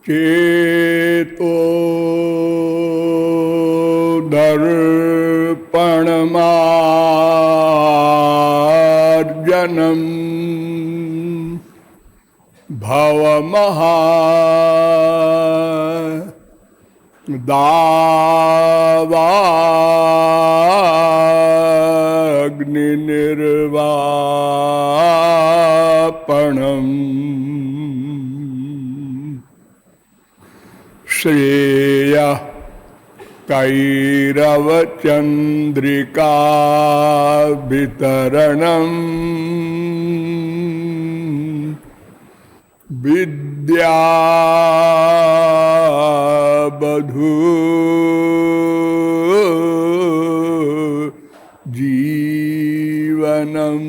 चेतो दर्पणमार्जनम् भवमहा दावाग्निर्वापणम् श्रेयः कैरवचन्द्रिका वितरणम् विद्यावधू जीवनम्।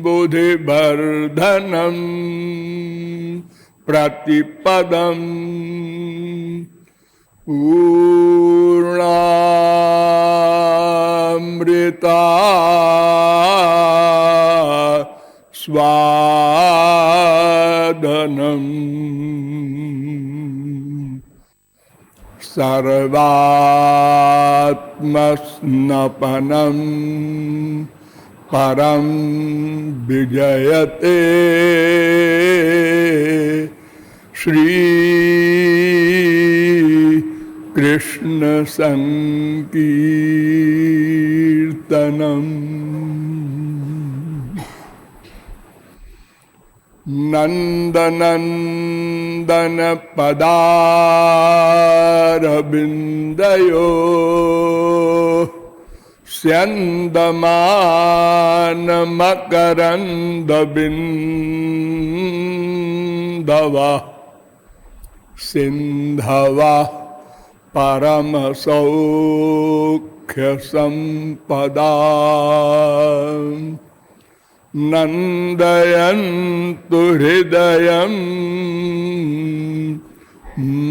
बुद्धिवर्धनम् प्रतिपदम् पूर्णामृता स्वादनम् सर्वात्मस्नपनम् परम विजयते श्री कृष्ण संकीर्तनम्। नंदनंदन पदारविंदयो स्यन्दमान मकरन्दबिन्दवः सिन्धवः परम सौख्य संपदा नन्दयन्तु हृदयं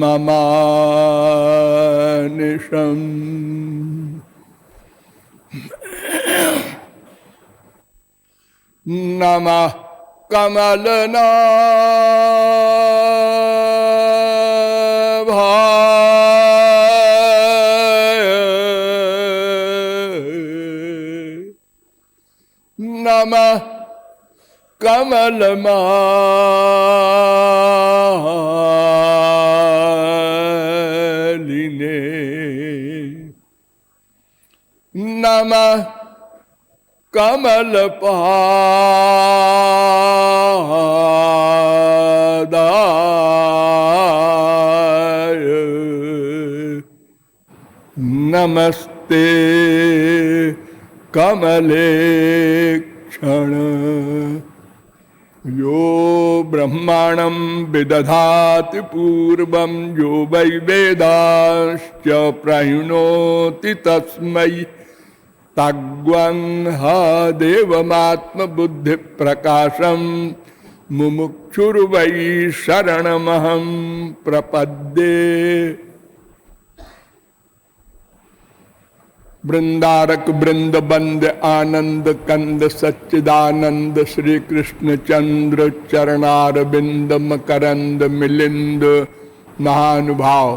ममानिशम्। नमः कमलनाभाय नमः कमलमालिने नमः कमलपादाय नमस्ते कमलेक्षण यो ब्रह्माणं विदधाति पूर्वं यो वै वेदांश्च प्रहिणोति तस्मै तग्वं ह देवमात्म बुद्धि प्रकाशम मुमुक्षुर्वै शरणमहं प्रपद्ये। वृंदारक वृंद बंद आनंद कंद सच्चिदानंद श्री कृष्ण चंद्र चरणारविंद मकरंद मिलिंद महानुभाव।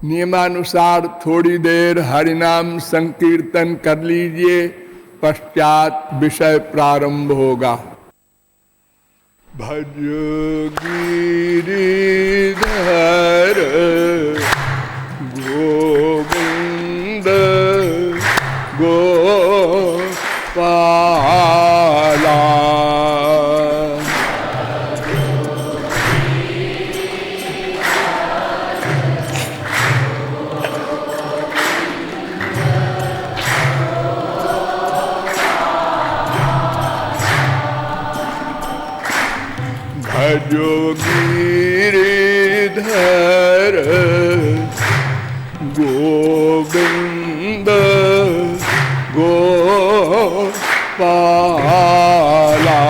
नियमानुसार थोड़ी देर हरिनाम संकीर्तन कर लीजिए, पश्चात विषय प्रारंभ होगा। भज गिरिधर गोविंद गोपाला भजो गिरिधर गोविंद गोपाला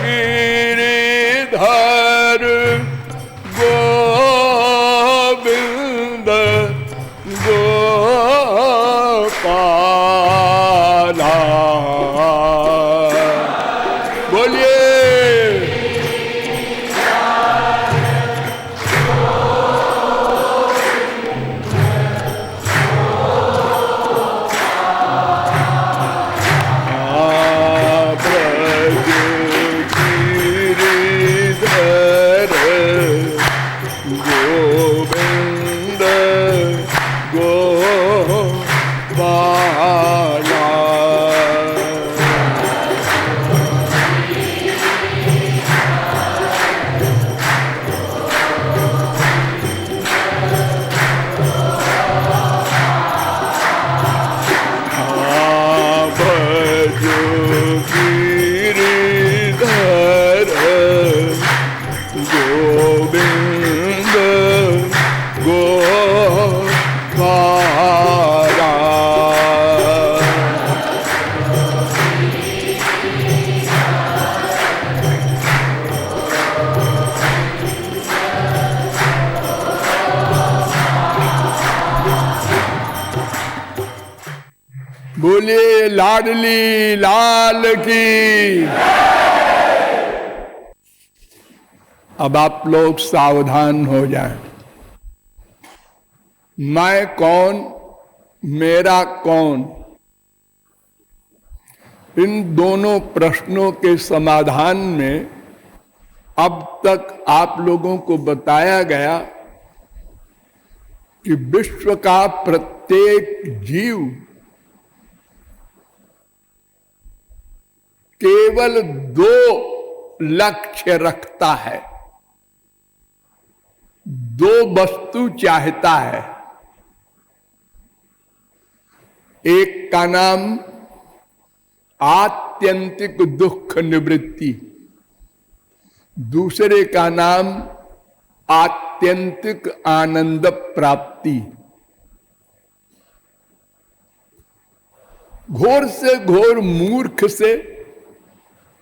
गिरिधर गोविंद गोपाला। बोलिए गोविंद गोपाला। भजो गिरिधर गोविंद गोपाला। बोलिए लाडली लाल की। अब आप लोग सावधान हो जाएं। मैं कौन, मेरा कौन, इन दोनों प्रश्नों के समाधान में अब तक आप लोगों को बताया गया कि विश्व का प्रत्येक जीव केवल दो लक्ष्य रखता है, दो वस्तु चाहता है। एक का नाम आत्यंतिक दुख निवृत्ति, दूसरे का नाम आत्यंतिक आनंद प्राप्ति। घोर से घोर मूर्ख से,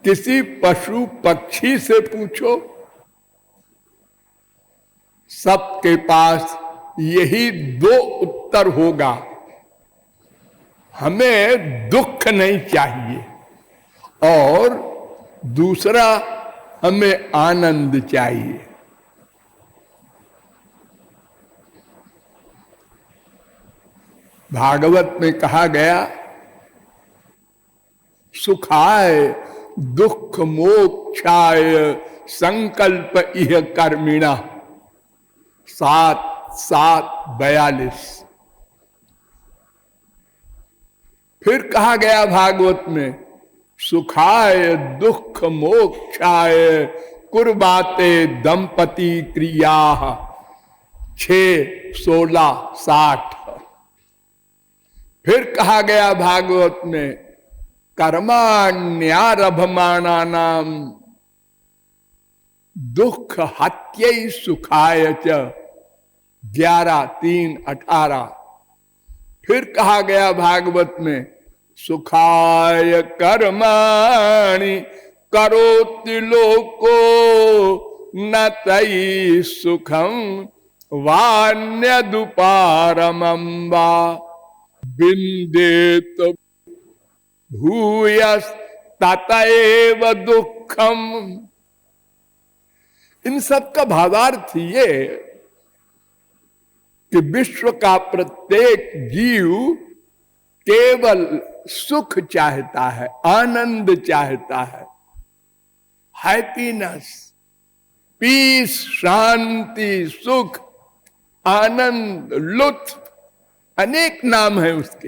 किसी पशु पक्षी से पूछो, सबके पास यही दो उत्तर होगा। हमें दुख नहीं चाहिए और दूसरा हमें आनंद चाहिए। भागवत में कहा गया, सुखाय दुख मोक्षाय संकल्प इह कर्मिणा। 7:42। फिर कहा गया भागवत में, सुखाय दुख मोक्षाय कुर्बाते दंपति क्रिया। 6:16-60। फिर कहा गया भागवत में, कर्माण्यारभमाणानाम दुख हत्यै सुखाय च। 11:3-18। फिर कहा गया भागवत में, सुखाय कर्माणि करोति लोको न तयि सुखम वान्यदुपारमं वा विन्देत भूयस्ततएव दुःखम। इन सब का भावार्थ ये कि विश्व का प्रत्येक जीव केवल सुख चाहता है, आनंद चाहता है। हैप्पीनेस, पीस, शांति, सुख, आनंद, लुत्फ, अनेक नाम है उसके।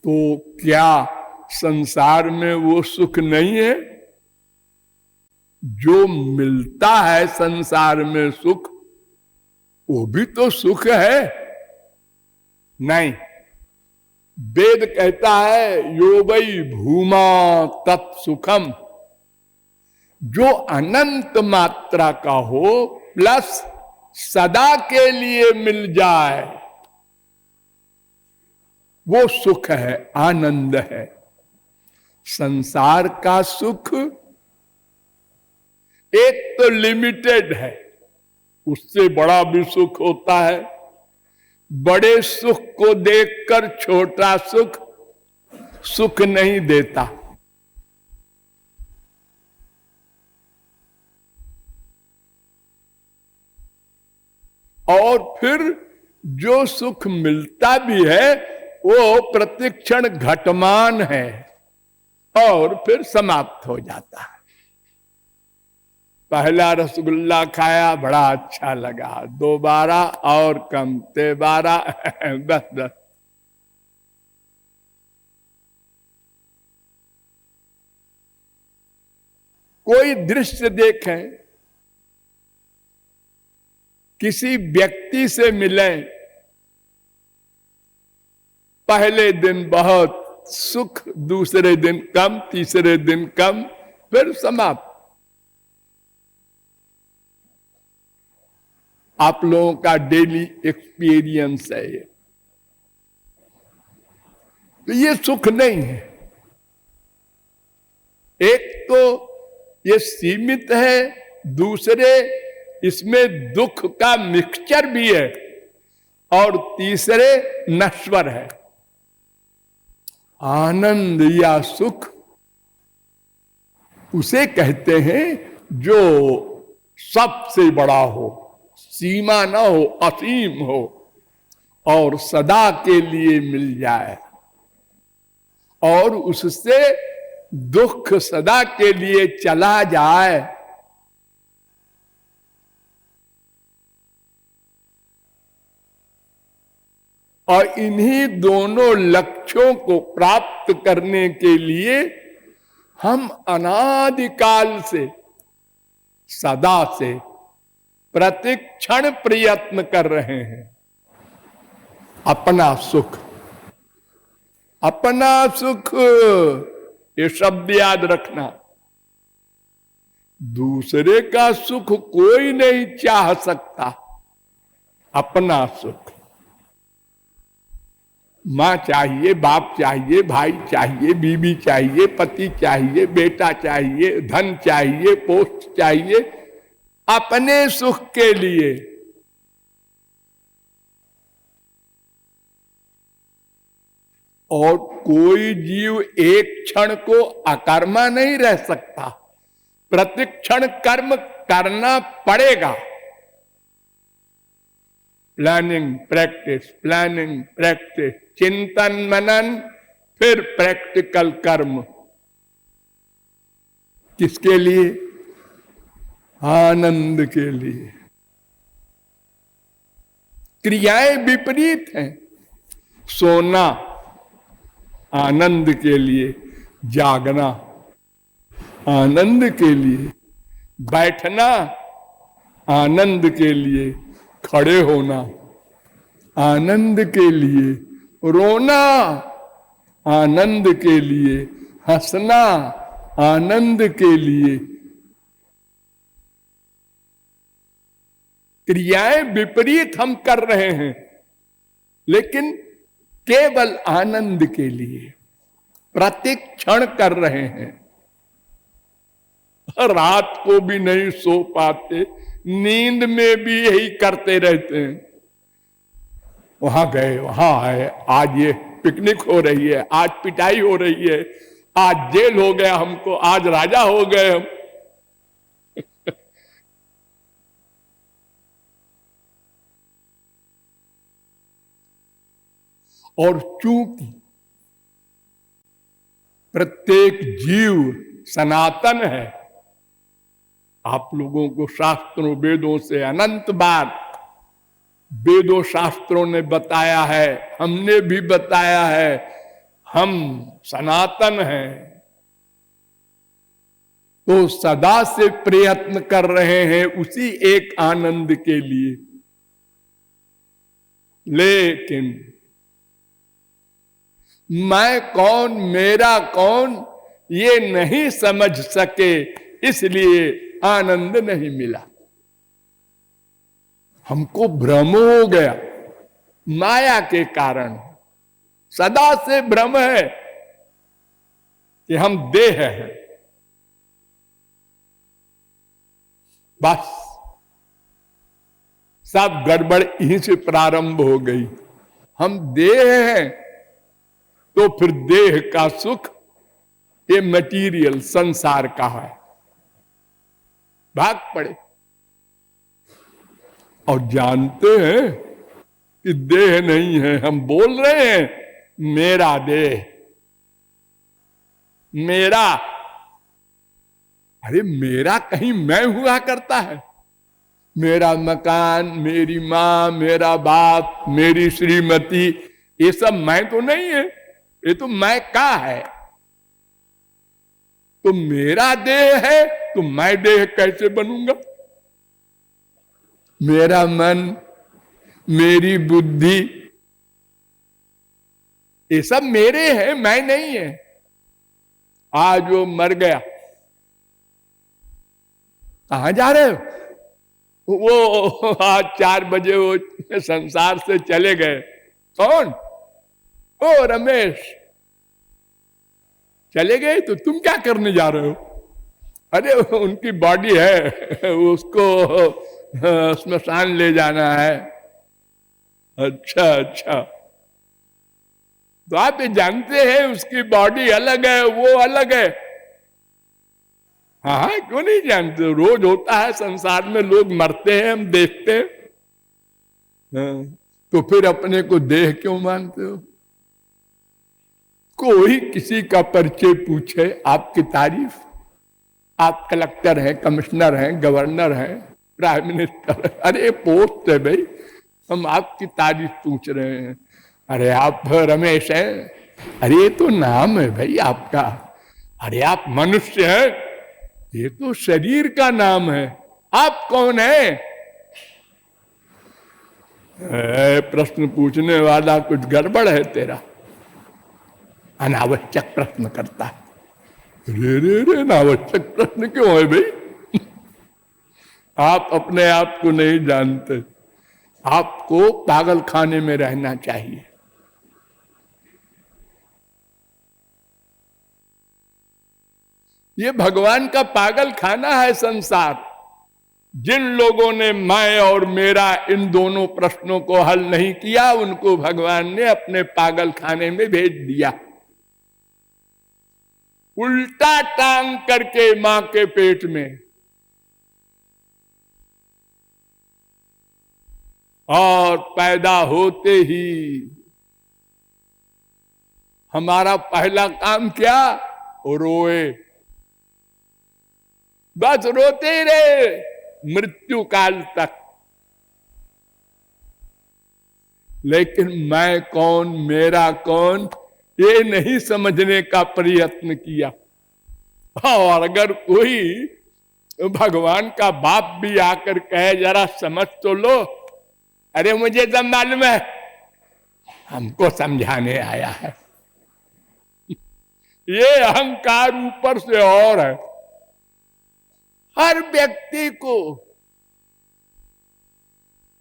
तो क्या संसार में वो सुख नहीं है? जो मिलता है संसार में सुख, वो भी तो सुख है। नहीं, वेद कहता है यो वै भूमा तत्सुखम। जो अनंत मात्रा का हो प्लस सदा के लिए मिल जाए, वो सुख है, आनंद है। संसार का सुख एक तो लिमिटेड है, उससे बड़ा भी सुख होता है। बड़े सुख को देखकर छोटा सुख सुख नहीं देता। और फिर जो सुख मिलता भी है वो प्रतिक्षण घटमान है और फिर समाप्त हो जाता है। पहला रसगुल्ला खाया, बड़ा अच्छा लगा, दोबारा और कम, तेबारा बस बस। कोई दृश्य देखें, किसी व्यक्ति से मिलें, पहले दिन बहुत सुख, दूसरे दिन कम, तीसरे दिन कम, फिर समाप्त। आप लोगों का डेली एक्सपीरियंस है ये। तो ये सुख नहीं है। एक तो ये सीमित है, दूसरे इसमें दुख का मिक्सचर भी है, और तीसरे नश्वर है। आनंद या सुख उसे कहते हैं जो सबसे बड़ा हो, सीमा ना हो, असीम हो और सदा के लिए मिल जाए, और उससे दुख सदा के लिए चला जाए। और इन्हीं दोनों लक्ष्यों को प्राप्त करने के लिए हम अनादिकाल से, सदा से प्रतिक्षण प्रयत्न कर रहे हैं। अपना सुख, अपना सुख, ये शब्द याद रखना। दूसरे का सुख कोई नहीं चाह सकता, अपना सुख। मां चाहिए, बाप चाहिए, भाई चाहिए, बीवी चाहिए, पति चाहिए, बेटा चाहिए, धन चाहिए, पोस्ट चाहिए, अपने सुख के लिए। और कोई जीव एक क्षण को अकर्मा नहीं रह सकता, प्रतिक्षण कर्म करना पड़ेगा। प्लानिंग प्रैक्टिस, प्लानिंग प्रैक्टिस, चिंतन मनन, फिर प्रैक्टिकल कर्म। किसके लिए? आनंद के लिए। क्रियाएं विपरीत हैं। सोना आनंद के लिए, जागना आनंद के लिए, बैठना आनंद के लिए, खड़े होना आनंद के लिए, रोना आनंद के लिए, हंसना आनंद के लिए। क्रियाएं विपरीत हम कर रहे हैं, लेकिन केवल आनंद के लिए प्रतिक्षण कर रहे हैं। रात को भी नहीं सो पाते, नींद में भी यही करते रहते हैं। वहां गए, वहां आए, आज ये पिकनिक हो रही है, आज पिटाई हो रही है, आज जेल हो गया हमको, आज राजा हो गए हम। और चूंकि प्रत्येक जीव सनातन है, आप लोगों को शास्त्रों वेदों से अनंत बार वेदों शास्त्रों ने बताया है, हमने भी बताया है, हम सनातन हैं। तो सदा से प्रयत्न कर रहे हैं उसी एक आनंद के लिए। लेकिन मैं कौन, मेरा कौन, ये नहीं समझ सके, इसलिए आनंद नहीं मिला। हमको भ्रम हो गया माया के कारण। सदा से भ्रम है कि हम देह हैं। बस सब गड़बड़ यहीं से प्रारंभ हो गई। हम देह हैं तो फिर देह का सुख ये मटीरियल संसार का है, भाग पड़े। और जानते हैं कि देह नहीं है। हम बोल रहे हैं मेरा देह, मेरा। अरे मेरा कहीं मैं हुआ करता है? मेरा मकान, मेरी मां, मेरा बाप, मेरी श्रीमती, ये सब मैं तो नहीं है, ये तो मैं का है। तो मेरा देह है तो मैं देह कैसे बनूंगा? मेरा मन, मेरी बुद्धि, ये सब मेरे हैं, मैं नहीं है। आज वो मर गया, कहां जा रहे हो? वो आज 4 बजे वो संसार से चले गए। कौन? ओ रमेश। चले गए तो तुम क्या करने जा रहे हो? अरे उनकी बॉडी है, उसको स्मशान ले जाना है। अच्छा अच्छा, तो आप ये जानते हैं उसकी बॉडी अलग है, वो अलग है। हाँ, क्यों नहीं जानते? रोज होता है संसार में, लोग मरते हैं, हम देखते हैं। तो फिर अपने को देह क्यों मानते हो? कोई किसी का परिचय पूछे, आपकी तारीफ, आप कलेक्टर हैं, कमिश्नर हैं, गवर्नर हैं, प्राइम मिनिस्टर, अरे पोस्ट है भाई, हम आपकी तारीफ पूछ रहे हैं। अरे आप रमेश हैं, अरे ये तो नाम है भाई आपका। अरे आप मनुष्य हैं, ये तो शरीर का नाम है। आप कौन है? प्रश्न पूछने वाला कुछ गड़बड़ है तेरा, अनावश्यक प्रश्न करता है। रे रे रे, अनावश्यक प्रश्न क्यों है भाई? आप अपने आप को नहीं जानते। आपको पागल खाने में रहना चाहिए। ये भगवान का पागल खाना है संसार। जिन लोगों ने मैं और मेरा इन दोनों प्रश्नों को हल नहीं किया, उनको भगवान ने अपने पागल खाने में भेज दिया। उल्टा टांग करके मां के पेट में, और पैदा होते ही हमारा पहला काम क्या? रोए, बस रोते ही रहे मृत्यु काल तक। लेकिन मैं कौन, मेरा कौन, ये नहीं समझने का प्रयत्न किया। और अगर कोई भगवान का बाप भी आकर कहे जरा समझ तो लो, अरे मुझे सब मालूम है, हमको समझाने आया है। ये अहंकार ऊपर से और है। हर व्यक्ति को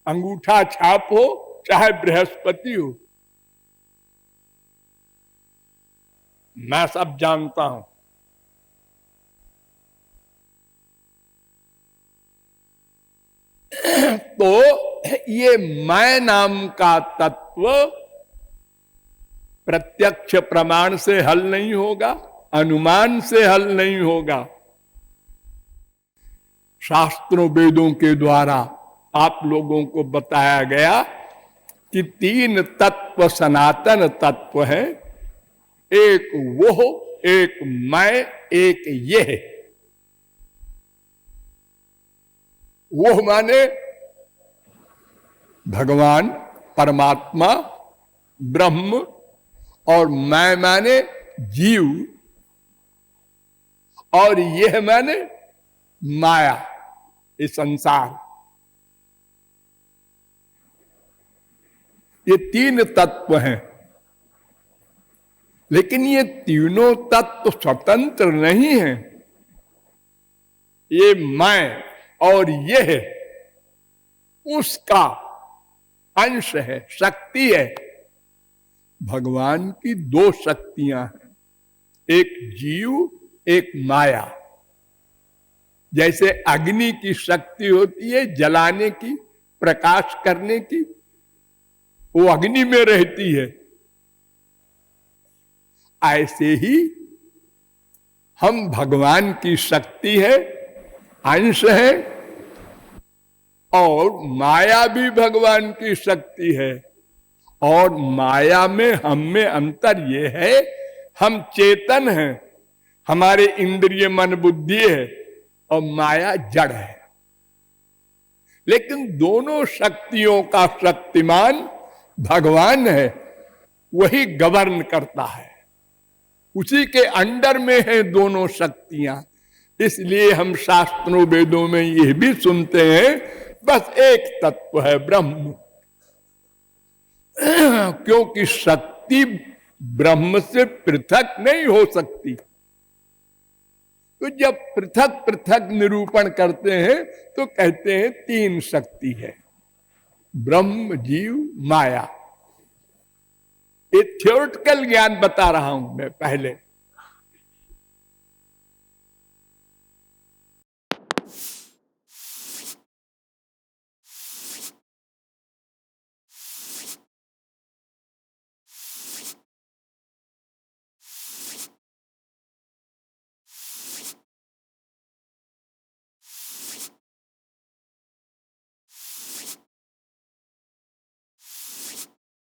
अंगूठा छाप हो, चाहे बृहस्पति हो, मैं सब जानता हूं। तो ये मैं नाम का तत्व प्रत्यक्ष प्रमाण से हल नहीं होगा, अनुमान से हल नहीं होगा। शास्त्रों वेदों के द्वारा आप लोगों को बताया गया कि 3 तत्व सनातन तत्व है। एक वो, एक मैं, एक ये। वो माने भगवान, परमात्मा, ब्रह्म, और मैं माने जीव, और यह माने माया, ये संसार। ये 3 तत्व हैं। लेकिन ये तीनों तत्व स्वतंत्र नहीं हैं। ये मैं और ये है, उसका अंश है, शक्ति है। भगवान की 2 शक्तियां हैं, एक जीव, एक माया। जैसे अग्नि की शक्ति होती है जलाने की, प्रकाश करने की, वो अग्नि में रहती है। ऐसे ही हम भगवान की शक्ति है, अंश है, और माया भी भगवान की शक्ति है। और माया में हम में अंतर ये है, हम चेतन हैं, हमारे इंद्रिय मन बुद्धि है, और माया जड़ है। लेकिन दोनों शक्तियों का शक्तिमान भगवान है, वही गवर्न करता है, उसी के अंडर में है दोनों शक्तियां। इसलिए हम शास्त्रों वेदों में यह भी सुनते हैं, बस एक तत्व है ब्रह्म। क्योंकि शक्ति ब्रह्म से पृथक नहीं हो सकती। तो जब पृथक पृथक निरूपण करते हैं तो कहते हैं तीन शक्ति है, ब्रह्म, जीव, माया। ये थ्योरेटिकल ज्ञान बता रहा हूं मैं पहले।